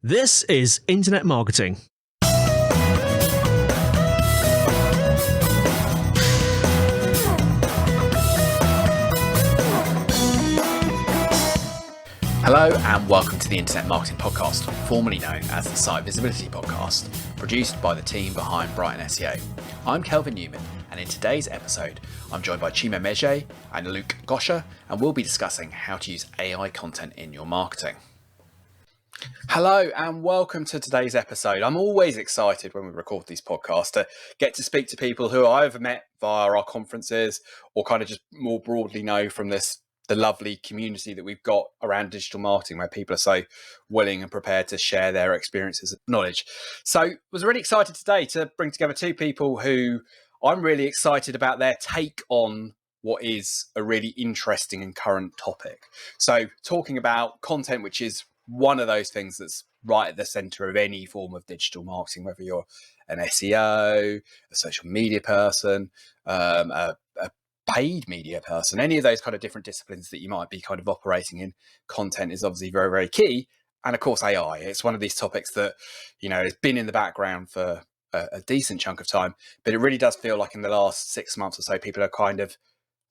This is Internet Marketing. Hello and welcome to the Internet Marketing Podcast, formerly known as the Site Visibility Podcast, produced by the team behind brightonSEO. I'm Kelvin Newman, and in today's episode, I'm joined by Chima Mmeje and Luke Gosha, and we'll be discussing how to use AI content in your marketing. Hello and welcome to today's episode. I'm always excited when we record these podcasts to get to speak to people who I have met via our conferences or kind of just more broadly know from the lovely community that we've got around digital marketing, where people are so willing and prepared to share their experiences and knowledge. So I was really excited today to bring together two people who I'm really excited about their take on what is a really interesting and current topic. So talking about content, which is one of those things that's right at the center of any form of digital marketing, whether you're an SEO, a social media person, a paid media person, any of those kind of different disciplines that you might be kind of operating in. Content is obviously very, very key. And of course, AI, it's one of these topics that, has been in the background for a decent chunk of time, but it really does feel like in the last 6 months or so, people are kind of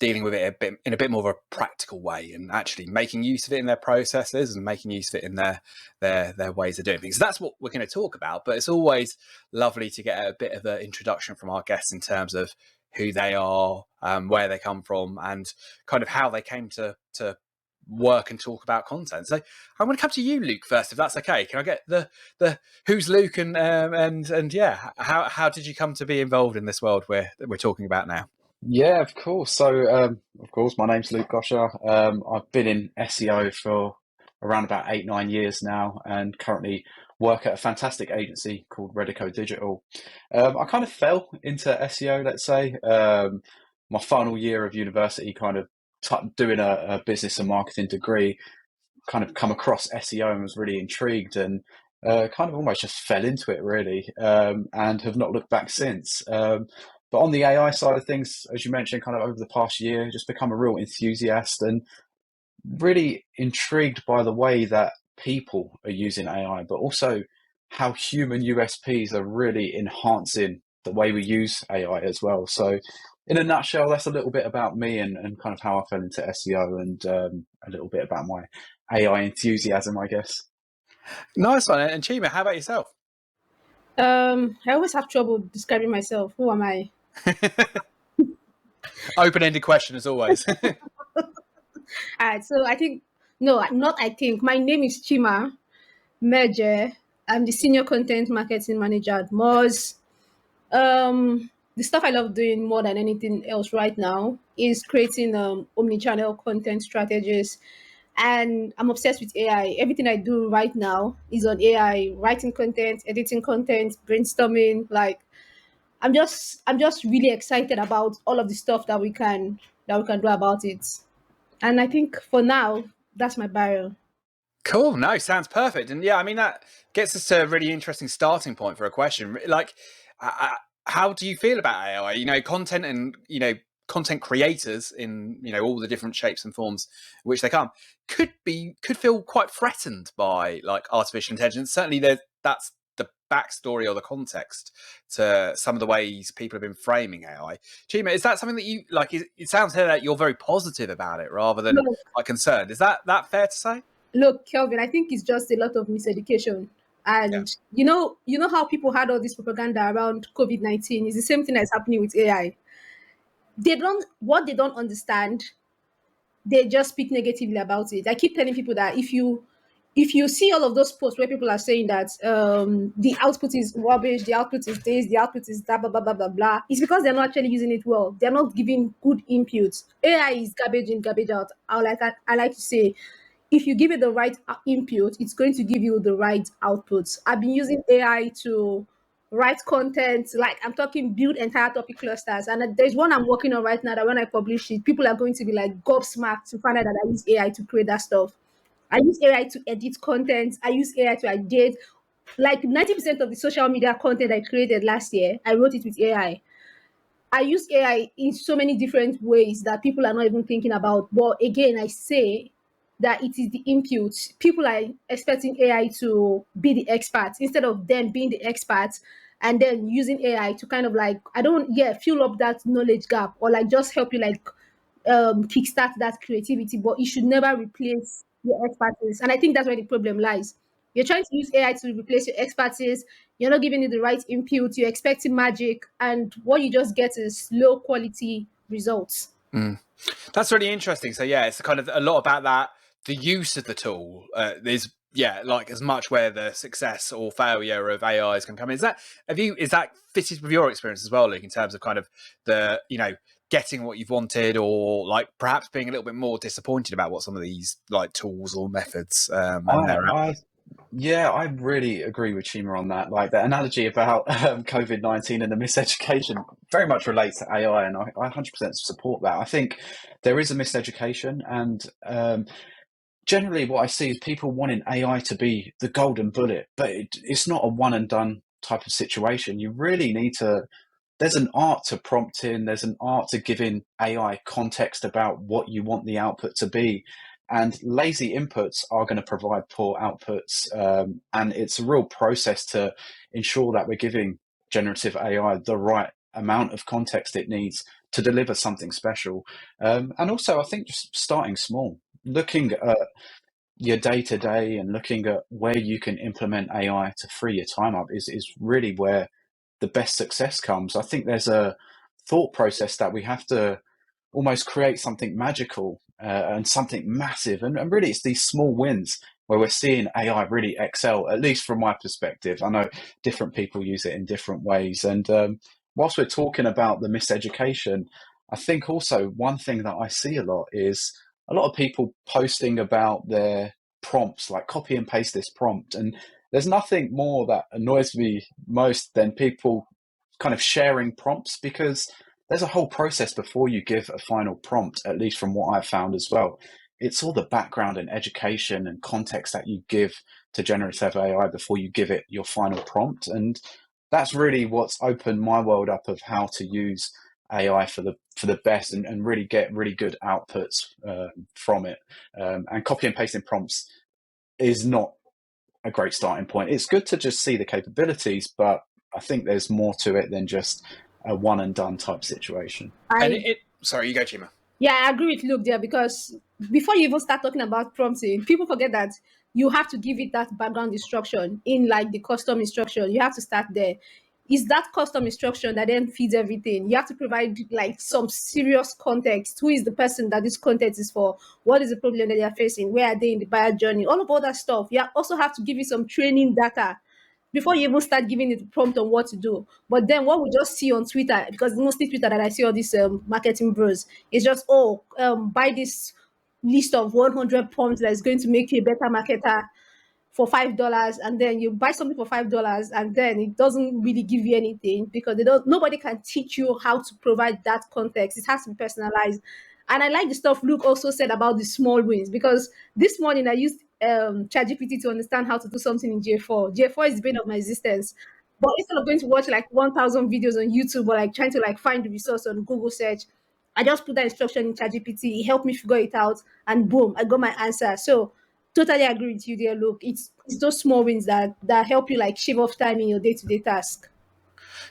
dealing with it in a bit more of a practical way and actually making use of it in their processes and making use of it in their ways of doing things. So that's what we're going to talk about, but it's always lovely to get a bit of an introduction from our guests in terms of who they are, where they come from, and kind of how they came to work and talk about content. So I'm going to come to you, Luke, first, if that's okay. Can I get the who's Luke and yeah, how did you come to be involved in this world we're talking about now? Yeah, of course. So, of course, my name's Luke Gosha. I've been in SEO for around about 8-9 years now, and currently work at a fantastic agency called Redico Digital. I kind of fell into SEO, let's say. My final year of university, kind of doing a business and marketing degree, kind of come across SEO and was really intrigued and kind of almost just fell into it, really, and have not looked back since. But on the AI side of things, as you mentioned, kind of over the past year, just become a real enthusiast and really intrigued by the way that people are using AI, but also how human USPs are really enhancing the way we use AI as well. So in a nutshell, that's a little bit about me and kind of how I fell into SEO and a little bit about my AI enthusiasm, I guess. Nice one. And Chima, how about yourself? I always have trouble describing myself. Who am I? Open-ended question as always. All right, so I think, no, not I think. My name is Chima Mmeje. I'm the Senior Content Marketing Manager at Moz. The stuff I love doing more than anything else right now is creating omnichannel content strategies. And I'm obsessed with AI. Everything I do right now is on AI, writing content, editing content, brainstorming. Like I'm just really excited about all of the stuff that we can do about it. And I think for now, that's my bio. Cool. No, sounds perfect. And yeah, I mean, that gets us to a really interesting starting point for a question. Like, how do you feel about AI? Content and, content creators in, all the different shapes and forms in which they come could feel quite threatened by like artificial intelligence. Certainly that's the backstory or the context to some of the ways people have been framing AI. Chima, is that something that you like? It sounds here that you're very positive about it rather than like concerned. Is that fair to say? Look, Kelvin, I think it's just a lot of miseducation. And you know how people had all this propaganda around COVID-19 is the same thing that's happening with AI. What they don't understand, they just speak negatively about it. I keep telling people that if you see all of those posts where people are saying that the output is rubbish, the output is this, the output is that, blah, blah, blah, blah, blah, it's because they're not actually using it well. They're not giving good inputs. AI is garbage in, garbage out. I like to say, if you give it the right input, it's going to give you the right outputs. I've been using AI to write content, like I'm talking build entire topic clusters. And there's one I'm working on right now that when I publish it, people are going to be like gobsmacked to find out that I use AI to create that stuff. I use AI to edit content. I use AI to edit. Like 90% of the social media content I created last year, I wrote it with AI. I use AI in so many different ways that people are not even thinking about. But again, I say that it is the input. People are expecting AI to be the expert instead of them being the experts and then using AI to kind of like, I don't, yeah, fill up that knowledge gap or like just help you like kickstart that creativity, but it should never replace your expertise. And I think that's where the problem lies. You're trying to use AI to replace your expertise. You're not giving it the right input. You're expecting magic, and what you just get is low quality results. That's really interesting. So yeah, it's kind of a lot about that. The use of the tool is like as much where the success or failure of AIs can come in. Is that fitted with your experience as well, Luke, in terms of kind of the getting what you've wanted, or like perhaps being a little bit more disappointed about what some of these like tools or methods and their I Yeah, I really agree with Chima on that. Like the analogy about COVID-19 and the miseducation very much relates to AI, and I 100% support that. I think there is a miseducation, and generally what I see is people wanting AI to be the golden bullet, but it's not a one and done type of situation. You really need to. There's an art to prompting. There's an art to giving AI context about what you want the output to be. And lazy inputs are going to provide poor outputs. And it's a real process to ensure that we're giving generative AI the right amount of context it needs to deliver something special. And also, I think just starting small, looking at your day to day and looking at where you can implement AI to free your time up is really where the best success comes. I think there's a thought process that we have to almost create something magical and something massive. And really, it's these small wins where we're seeing AI really excel, at least from my perspective. I know different people use it in different ways. And whilst we're talking about the miseducation, I think also one thing that I see a lot is a lot of people posting about their prompts, like copy and paste this prompt. And there's nothing more that annoys me most than people kind of sharing prompts, because there's a whole process before you give a final prompt, at least from what I've found as well. It's all the background and education and context that you give to generative AI before you give it your final prompt. And that's really what's opened my world up of how to use AI for the best and really get really good outputs from it. And copy and pasting prompts is not a great starting point. It's good to just see the capabilities, but I think there's more to it than just a one and done type situation. and I sorry, you go, Chima. Yeah, I agree with Luke there, because before you even start talking about prompting, people forget that you have to give it that background instruction in like the custom instruction. You have to start there. Is that custom instruction that then feeds everything? You have to provide like some serious context. Who is the person that this context is for? What is the problem that they are facing? Where are they in the buyer journey? All that stuff. You also have to give you some training data before you even start giving it a prompt on what to do. But then what we just see on Twitter, because it's mostly Twitter that I see all these marketing bros, is just, buy this list of 100 prompts that is going to make you a better marketer for $5, and then you buy something for $5, and then it doesn't really give you anything because nobody can teach you how to provide that context. It has to be personalized. And I like the stuff Luke also said about the small wins, because this morning I used Chat GPT to understand how to do something in J4. J4 is the bane of my existence. But instead of going to watch like 1,000 videos on YouTube or like trying to like find the resource on Google search, I just put that instruction in ChatGPT. It helped me figure it out, and boom, I got my answer. So totally agree with you there, Luke. It's those small wins that help you like shave off time in your day to day task.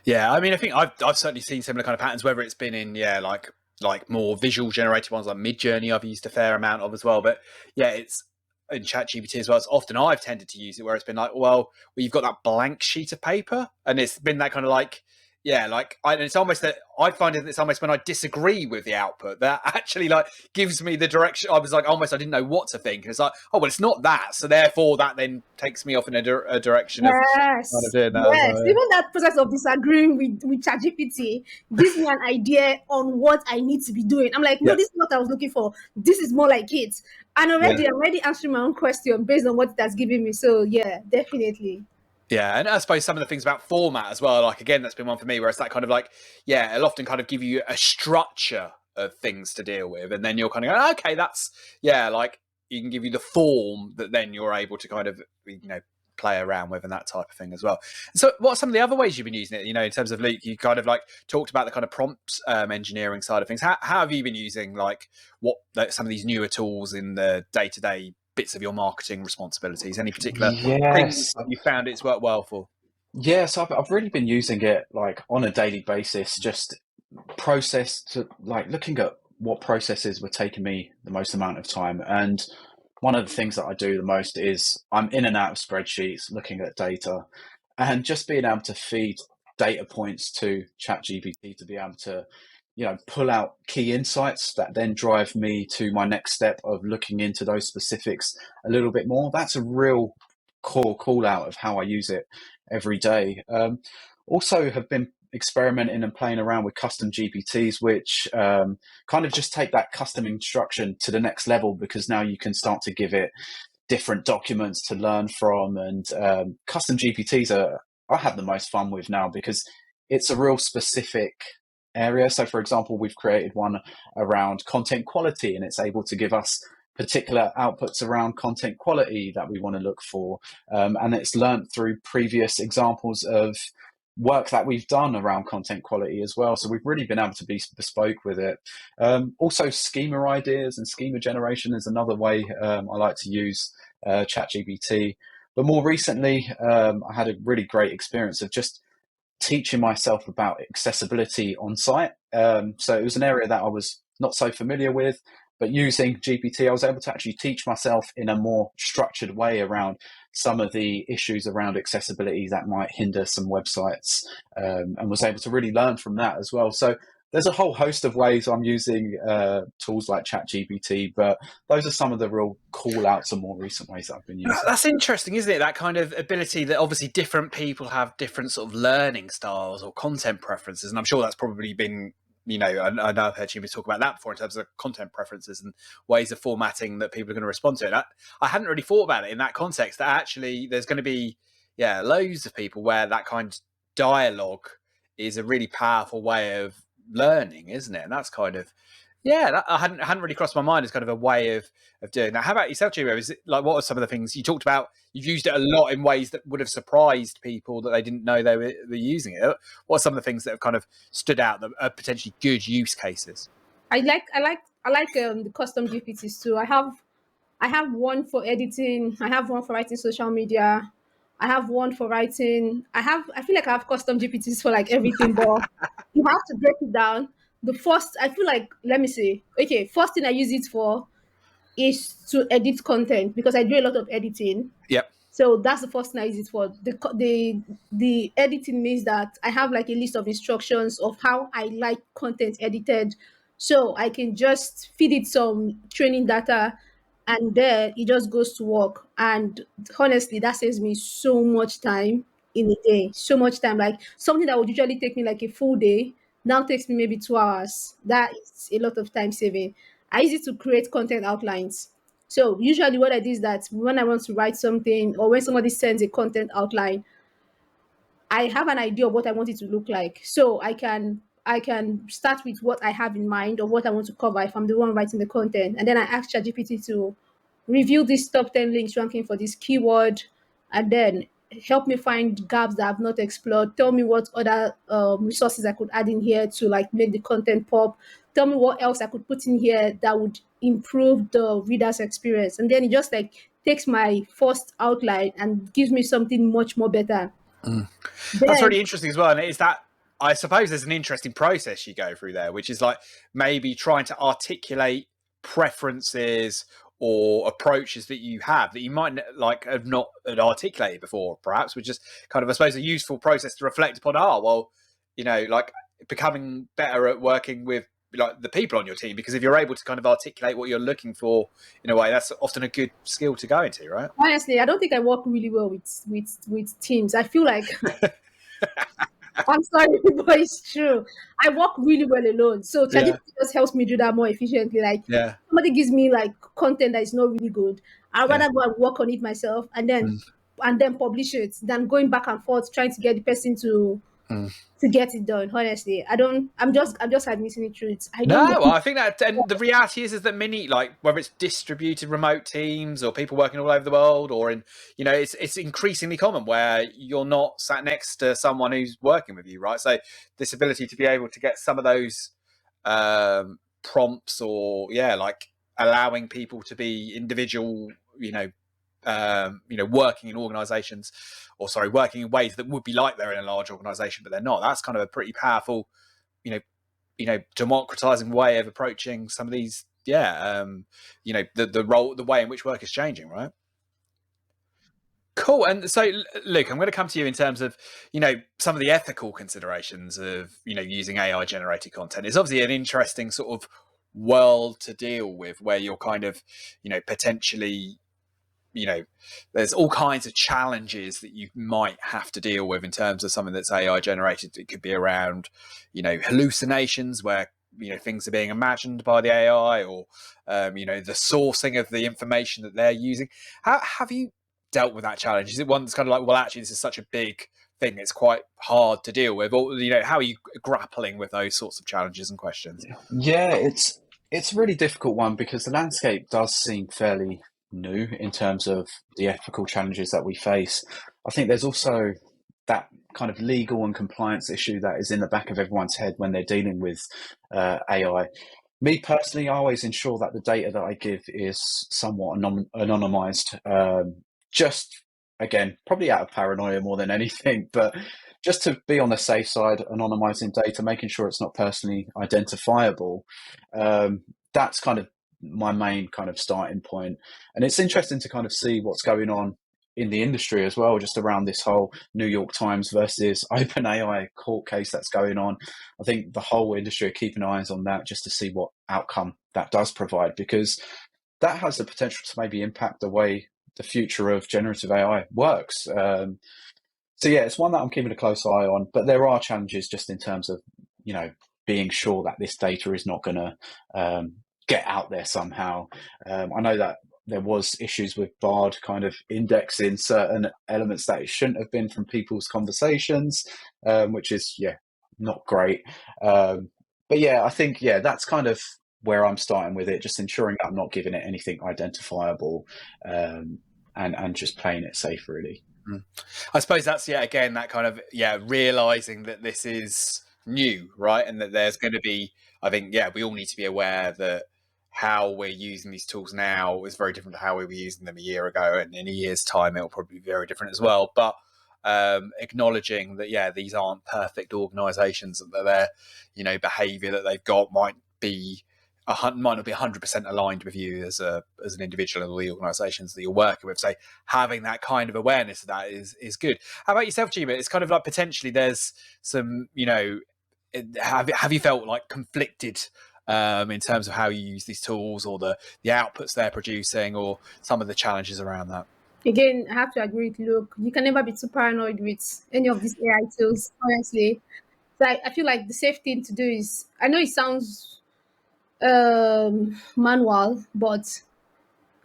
Yeah, I mean, I think I've certainly seen similar kind of patterns, whether it's been in like more visual generated ones like Midjourney. I've used a fair amount of as well, but yeah, it's in Chat GPT as well. It's often I've tended to use it where it's been like, well, you've got that blank sheet of paper, and it's been that kind of like. Yeah, and it's almost that I find it's almost when I disagree with the output that actually like gives me the direction. I was like, almost I didn't know what to think. And it's like, oh, well, it's not that, so therefore that then takes me off in a direction of kind of Yes, doing that as yes. well. Yeah. Even that process of disagreeing with ChatGPT gives me an idea on what I need to be doing. I'm like, no, Yeah. this is what I was looking for. This is more like it. And Yeah. I'm already answering my own question based on what it has given me. So yeah, definitely. Yeah, and I suppose some of the things about format as well, like again, that's been one for me, where it's that kind of like, yeah, it'll often kind of give you a structure of things to deal with, and then you're kind of going, okay, that's like you can give you the form that then you're able to kind of play around with and that type of thing as well. So what are some of the other ways you've been using it? You know, in terms of Luke, you kind of like talked about the kind of prompt engineering side of things. How have you been using like some of these newer tools in the day-to-day bits of your marketing responsibilities? Any particular things Yes. that you found it's worked well for? Yeah, so I've really been using it like on a daily basis, just like looking at what processes were taking me the most amount of time. And one of the things that I do the most is I'm in and out of spreadsheets, looking at data, and just being able to feed data points to Chat GPT to be able to, pull out key insights that then drive me to my next step of looking into those specifics a little bit more. That's a real core call out of how I use it every day. Also have been experimenting and playing around with custom GPTs, which kind of just take that custom instruction to the next level, because now you can start to give it different documents to learn from. And custom GPTs I have the most fun with now, because it's a real specific area. So for example, we've created one around content quality, and it's able to give us particular outputs around content quality that we want to look for. And it's learned through previous examples of work that we've done around content quality as well. So we've really been able to be bespoke with it. Also, schema ideas and schema generation is another way I like to use ChatGPT. But more recently, I had a really great experience of just teaching myself about accessibility on site. So it was an area that I was not so familiar with, but using GPT, I was able to actually teach myself in a more structured way around some of the issues around accessibility that might hinder some websites, and was able to really learn from that as well. So there's a whole host of ways I'm using tools like ChatGPT, but those are some of the real call outs and more recent ways that I've been using. That's interesting, isn't it? That kind of ability that obviously different people have different sort of learning styles or content preferences. And I'm sure that's probably been, I know I've heard Chima talk about that before in terms of content preferences and ways of formatting that people are going to respond to it. I hadn't really thought about it in that context, that actually there's going to be, loads of people where that kind of dialogue is a really powerful way of learning, isn't it? And that's kind of, I hadn't really crossed my mind as kind of a way of doing that. How about yourself, Chima? Is it like, what are some of the things you talked about? You've used it a lot in ways that would have surprised people that they didn't know they were using it. What are some of the things that have kind of stood out that are potentially good use cases? I like the custom GPTs too. I have one for editing. I have one for writing social media. I have one for writing. I feel like I have custom GPTs for like everything, but you have to break it down. The first, I feel like, let me see. Okay, first thing I use it for is to edit content, because I do a lot of editing. Yep. So that's the first thing I use it for. The editing means that I have like a list of instructions of how I like content edited. So I can just feed it some training data, and then it just goes to work. And honestly, that saves me so much time in a day. So much time. Like something that would usually take me like a full day now takes me maybe 2 hours. That is a lot of time saving. I use it to create content outlines. So usually what I do is that when I want to write something, or when somebody sends a content outline, I have an idea of what I want it to look like. So I can start with what I have in mind or what I want to cover if I'm the one writing the content. And then I ask ChatGPT to review these top 10 links ranking for this keyword, and then help me find gaps that I've not explored. Tell me what other resources I could add in here to like make the content pop. Tell me what else I could put in here that would improve the reader's experience. And then it just like takes my first outline and gives me something much more better. That's Then really interesting as well. And is that, I suppose there's an interesting process you go through there, which is like maybe trying to articulate preferences or approaches that you have that you might like have not had articulated before, perhaps, which is kind of, I suppose, a useful process to reflect upon. Like becoming better at working with like the people on your team, because if you're able to kind of articulate what you're looking for in a way, that's often a good skill to go into, right? honestly, I don't think I work really well with teams. I feel like I'm sorry, but it's true. I work really well alone. So ChatGPT just helps me do that more efficiently. Like Yeah. somebody gives me like content that is not really good, I'd Yeah. rather go and work on it myself and then publish it than going back and forth trying to get the person to to get it done. Honestly, I'm just admitting the truth. I don't No, know. I think that, and the reality is that many, like whether it's distributed remote teams or people working all over the world, or in, it's increasingly common where you're not sat next to someone who's working with you, right? So this ability to be able to get some of those prompts, or like allowing people to be individual, working in organizations, or sorry, working in ways that would be like they're in a large organization, but they're not. That's kind of a pretty powerful, democratizing way of approaching some of these, the way in which work is changing, right? Cool. And so, Luke, I'm going to come to you in terms of, some of the ethical considerations of, using AI generated content. It's obviously an interesting sort of world to deal with, where you're kind of, potentially, there's all kinds of challenges that you might have to deal with in terms of something that's AI generated. It could be around, hallucinations, where things are being imagined by the AI, or the sourcing of the information that they're using. How have you dealt with that challenge? Is it one that's kind of like, well, actually, this is such a big thing, it's quite hard to deal with, or how are you grappling with those sorts of challenges and questions? Yeah, it's a really difficult one because the landscape does seem fairly new in terms of the ethical challenges that we face. I think there's also that kind of legal and compliance issue that is in the back of everyone's head when they're dealing with AI. Me personally, I always ensure that the data that I give is somewhat anonymized. Just again, probably out of paranoia more than anything, but just to be on the safe side, anonymizing data, making sure it's not personally identifiable. That's kind of my main kind of starting point. And it's interesting to kind of see what's going on in the industry as well, just around this whole New York Times versus OpenAI court case that's going on. I think the whole industry are keeping eyes on that just to see what outcome that does provide, because that has the potential to maybe impact the way the future of generative AI works. So yeah, it's one that I'm keeping a close eye on, but there are challenges just in terms of, being sure that this data is not going to get out there somehow. I know that there was issues with Bard kind of indexing certain elements that it shouldn't have been from people's conversations, which is, not great. But yeah, I think, that's kind of where I'm starting with it, just ensuring that I'm not giving it anything identifiable, and just playing it safe, really. I suppose that's again that kind of realizing that this is new, right, and that there's going to be, I think we all need to be aware that how we're using these tools now is very different to how we were using them a year ago, and in a year's time it'll probably be very different as well. But acknowledging that these aren't perfect organizations, and that their behavior that they've got might not be 100% aligned with you as an individual and all the organizations that you're working with. So having that kind of awareness of that is good. How about yourself, Chima? It's kind of like potentially there's some, have you felt like conflicted in terms of how you use these tools, or the outputs they're producing, or some of the challenges around that? Again, I have to agree with Luke. You can never be too paranoid with any of these AI tools, honestly. So I feel like the safe thing to do is, I know it sounds manual, but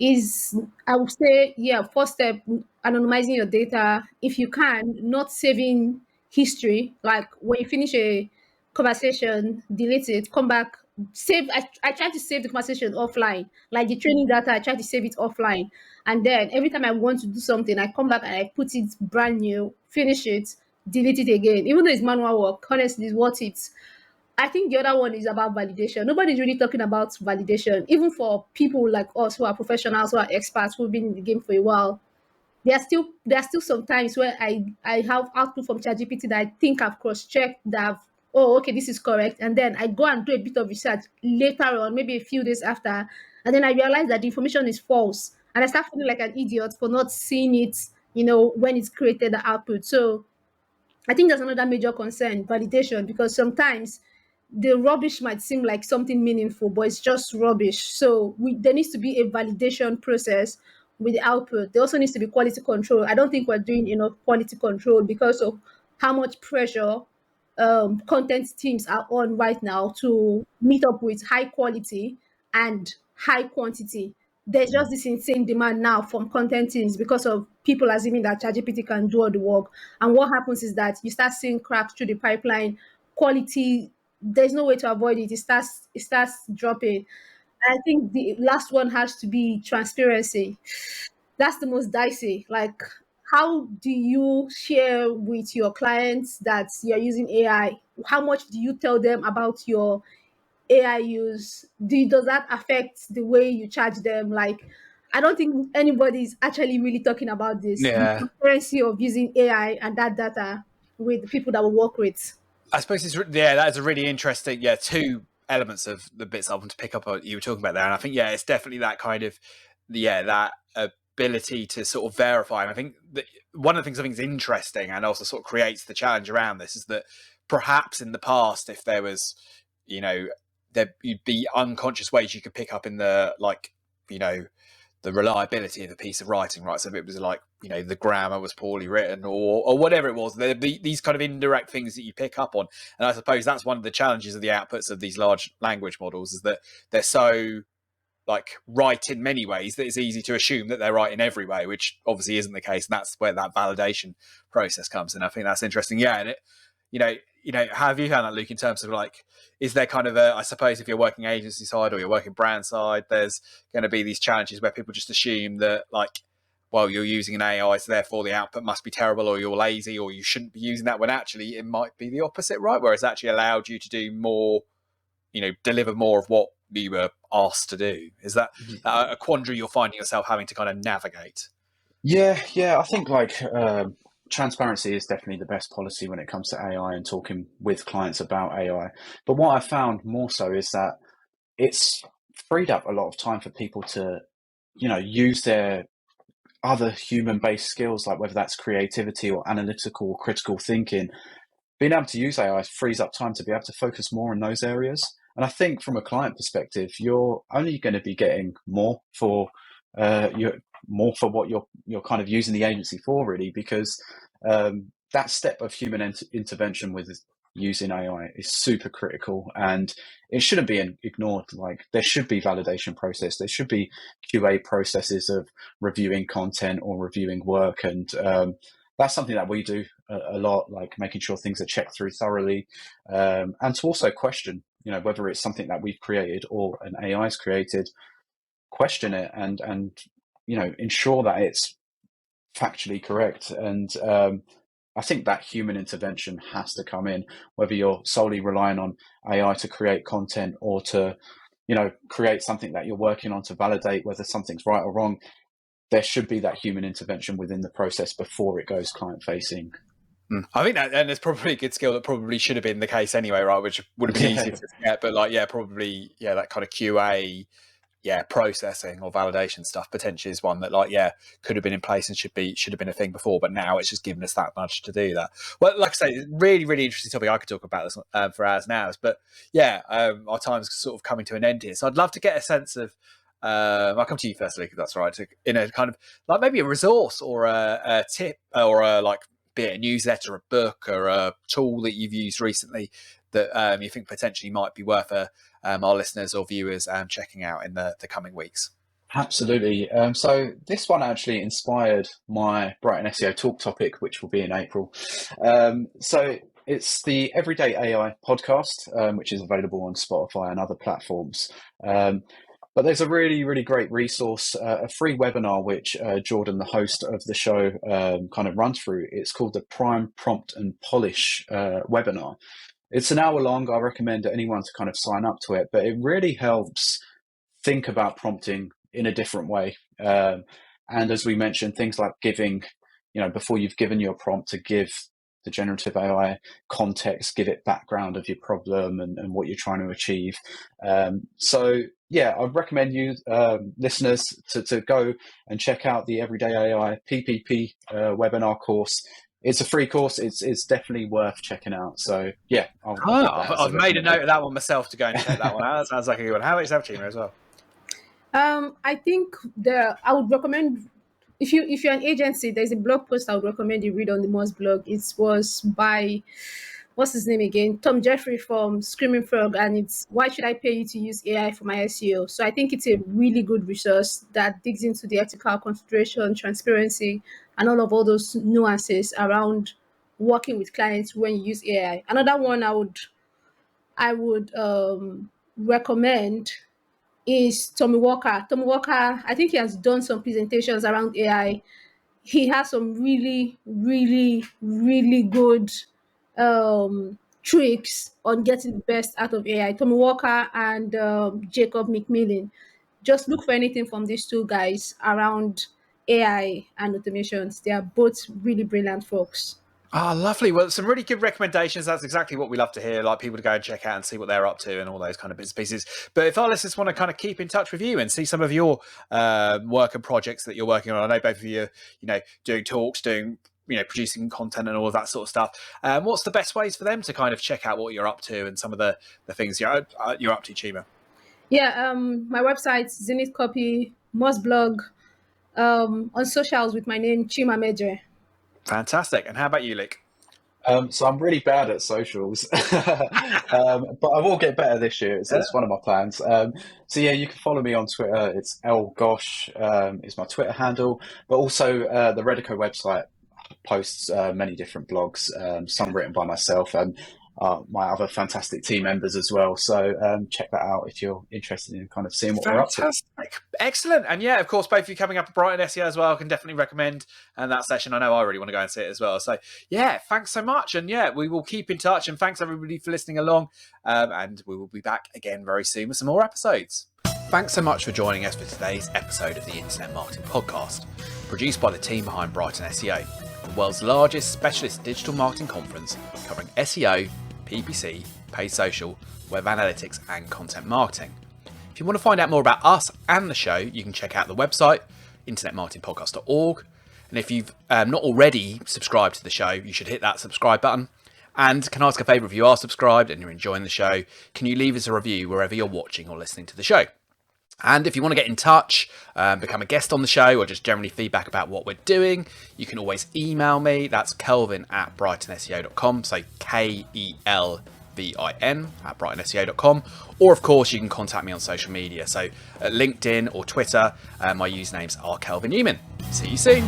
is, I would say, first step, anonymizing your data. If you can, not saving history. Like when you finish a conversation, delete it, come back, save. I try to save the conversation offline. Like the training data, I try to save it offline. And then every time I want to do something, I come back and I put it brand new, finish it, delete it again. Even though it's manual work, honestly, it's worth it. I think the other one is about validation. Nobody's really talking about validation, even for people like us who are professionals, who are experts, who've been in the game for a while. There are still some times where I have output from ChatGPT that I think I've cross-checked, that oh, okay, this is correct, and then I go and do a bit of research later on, maybe a few days after, and then I realize that the information is false, and I start feeling like an idiot for not seeing it, when it's created the output. So I think that's another major concern, validation, because sometimes the rubbish might seem like something meaningful, but it's just rubbish. So there needs to be a validation process with the output. There also needs to be quality control. I don't think we're doing enough quality control because of how much pressure content teams are on right now to meet up with high quality and high quantity. there's just this insane demand now from content teams because of people assuming that ChatGPT can do all the work. And what happens is that you start seeing cracks through the pipeline, quality, there's no way to avoid it. It starts dropping. I think the last one has to be transparency. That's the most dicey. Like, how do you share with your clients that you're using AI? How much do you tell them about your AI use? Does that affect the way you charge them? Like, I don't think anybody is actually really talking about this. The Yeah. transparency of using AI and that data with the people that we work with. I suppose that is a really interesting, two elements of the bits I want to pick up on you were talking about there. And I think, it's definitely that kind of, that ability to sort of verify. And I think that one of the things I think is interesting and also sort of creates the challenge around this is that perhaps in the past, if there was, there'd be unconscious ways you could pick up in the, the reliability of a piece of writing, right? So if it was like, the grammar was poorly written or whatever it was, there'd be these kind of indirect things that you pick up on. And I suppose that's one of the challenges of the outputs of these large language models, is that they're so right in many ways that it's easy to assume that they're right in every way, which obviously isn't the case. And that's where that validation process comes in. I think that's interesting. Yeah. And how have you found that, Luke, in terms of is there kind of I suppose if you're working agency side or you're working brand side, there's going to be these challenges where people just assume that you're using an AI, so therefore the output must be terrible, or you're lazy, or you shouldn't be using that, when actually it might be the opposite, right? Where it's actually allowed you to do more, deliver more of what you were asked to do. Is that a quandary you're finding yourself having to kind of navigate? Yeah, I think transparency is definitely the best policy when it comes to AI and talking with clients about AI. But what I found more so is that it's freed up a lot of time for people to, use their other human-based skills, like whether that's creativity or analytical or critical thinking. Being able to use AI frees up time to be able to focus more in those areas. And I think from a client perspective, you're only going to be getting more for what you're kind of using the agency for, really, because that step of human intervention with using AI is super critical, and it shouldn't be ignored. Like, there should be validation process, there should be QA processes of reviewing content or reviewing work, and that's something that we do a lot, like making sure things are checked through thoroughly, and to also question, whether it's something that we've created or an AI's created, question it and ensure that it's factually correct. And I think that human intervention has to come in, whether you're solely relying on AI to create content or to, create something that you're working on to validate whether something's right or wrong. There should be that human intervention within the process before it goes client facing. I think that, and it's probably a good skill that probably should have been the case anyway, right? Which would have been easier to get, but probably that kind of QA, processing or validation stuff potentially is one that could have been in place and should have been a thing before, but now it's just given us that much to do that. Well, like I say, really, really interesting topic. I could talk about this for hours and hours, but our time's sort of coming to an end here. So I'd love to get a sense of, I'll come to you first, Luke, if that's right, in a kind of maybe a resource or a tip or be it a newsletter, a book, or a tool that you've used recently that you think potentially might be worth our listeners or viewers checking out in the coming weeks. Absolutely. So this one actually inspired my Brighton SEO talk topic, which will be in April. So it's the Everyday AI podcast, which is available on Spotify and other platforms. But there's a really, really great resource, a free webinar, which Jordan, the host of the show, kind of runs through. It's called the Prime Prompt and Polish webinar. It's an hour long. I recommend anyone to kind of sign up to it, but it really helps think about prompting in a different way. And as we mentioned, things like giving, before you've given your prompt, to give the generative AI context, give it background of your problem and what you're trying to achieve. I'd recommend you listeners to go and check out the Everyday AI PPP webinar course. It's a free course. It's definitely worth checking out. So I've made a note of that one myself to go and check that one out. That sounds like a good one. How much is that, Chima, as well? I think I would recommend, if you're an agency, there's a blog post I would recommend you read on the Moz blog. It was by what's his name again? Tom Jeffrey from Screaming Frog, and it's why should I pay you to use AI for my SEO? So I think it's a really good resource that digs into the ethical consideration, transparency, and all those nuances around working with clients when you use AI. Another one I would recommend is Tommy Walker. Tommy Walker, I think he has done some presentations around AI. He has some really, really, really good tricks on getting the best out of AI. Tommy Walker and Jacob McMillan. Just look for anything from these two guys around AI and automations. They are both really brilliant folks. Ah, lovely. Well, some really good recommendations. That's exactly what we love to hear, like people to go and check out and see what they're up to and all those kind of bits and pieces. But if our listeners want to kind of keep in touch with you and see some of your work and projects that you're working on, I know both of you, doing talks, doing, producing content and all of that sort of stuff. What's the best ways for them to kind of check out what you're up to and some of the things you're up to, Chima? Yeah, my website, Zenith Copy, Moz Blog, on socials with my name, Chima Mmeje. Fantastic. And how about you, Luke? So I'm really bad at socials, but I will get better this year. It's one of my plans. So yeah, you can follow me on Twitter. It's lgosh is my Twitter handle, but also the Redico website posts many different blogs, some written by myself and my other fantastic team members as well. So check that out if you're interested in kind of seeing what we're up to. Excellent. And yeah, of course, both of you coming up at Brighton SEO as well, I can definitely recommend. And that session, I know I really want to go and see it as well. So yeah, thanks so much. And yeah, we will keep in touch. And thanks everybody for listening along. And we will be back again very soon with some more episodes. Thanks so much for joining us for today's episode of the Internet Marketing Podcast, produced by the team behind Brighton SEO, the world's largest specialist digital marketing conference covering SEO, PPC, paid social, web analytics, and content marketing. If you want to find out more about us and the show, you can check out the website, internetmarketingpodcast.org. And if you've not already subscribed to the show, you should hit that subscribe button. And can I ask a favour, if you are subscribed and you're enjoying the show, can you leave us a review wherever you're watching or listening to the show? And if you want to get in touch, become a guest on the show, or just generally feedback about what we're doing, you can always email me. That's kelvin@brightonseo.com. So KELVIN@brightonseo.com. Or of course, you can contact me on social media. So at LinkedIn or Twitter, my usernames are Kelvin Newman. See you soon.